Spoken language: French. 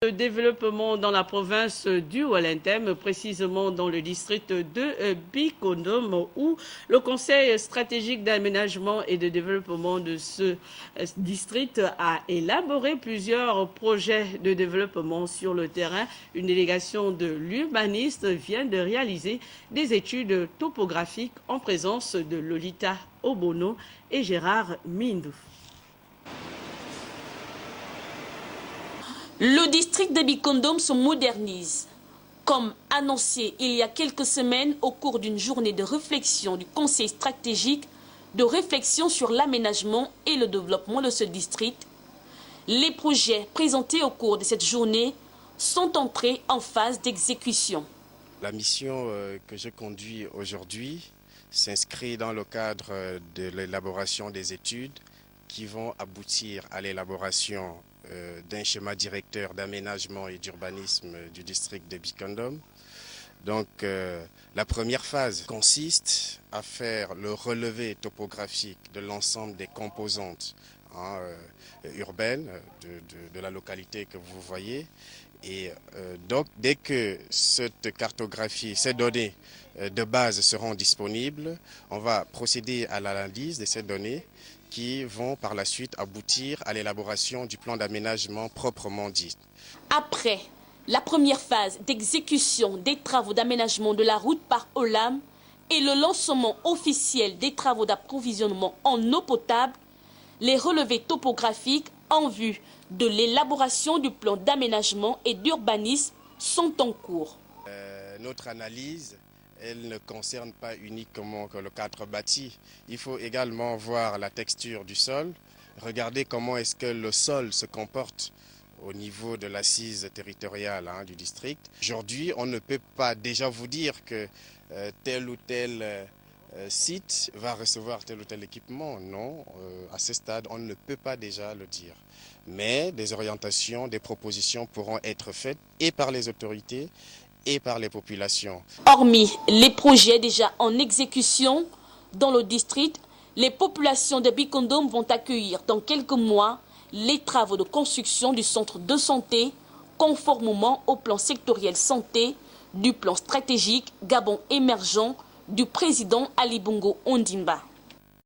Le développement dans la province du Walentem, précisément dans le district de Bikondom, où le Conseil stratégique d'aménagement et de développement de ce district a élaboré plusieurs projets de développement sur le terrain. Une délégation de l'urbaniste vient de réaliser des études topographiques en présence de Lolita Obono et Gérard Mindou. Le district de Bikondom se modernise. Comme annoncé il y a quelques semaines au cours d'une journée de réflexion du Conseil stratégique de réflexion sur l'aménagement et le développement de ce district, les projets présentés au cours de cette journée sont entrés en phase d'exécution. La mission que je conduis aujourd'hui s'inscrit dans le cadre de l'élaboration des études qui vont aboutir à l'élaboration d'un schéma directeur d'aménagement et d'urbanisme du district de Bikondom. Donc la première phase consiste à faire le relevé topographique de l'ensemble des composantes urbaines de la localité que vous voyez. Et donc dès que cette cartographie, ces données de base seront disponibles, on va procéder à l'analyse de ces données qui vont par la suite aboutir à l'élaboration du plan d'aménagement proprement dit. Après la première phase d'exécution des travaux d'aménagement de la route par Olam et le lancement officiel des travaux d'approvisionnement en eau potable, les relevés topographiques en vue de l'élaboration du plan d'aménagement et d'urbanisme sont en cours. Notre analyse, elle ne concerne pas uniquement que le cadre bâti. Il faut également voir la texture du sol, regarder comment est-ce que le sol se comporte au niveau de l'assise territoriale du district. Aujourd'hui, on ne peut pas déjà vous dire que tel ou tel site va recevoir tel ou tel équipement. Non, à ce stade, on ne peut pas déjà le dire. Mais des orientations, des propositions pourront être faites et par les autorités et par les populations. Hormis les projets déjà en exécution dans le district, les populations de Bikondom vont accueillir dans quelques mois les travaux de construction du centre de santé conformément au plan sectoriel santé du plan stratégique Gabon émergent du président Ali Bongo Ondimba.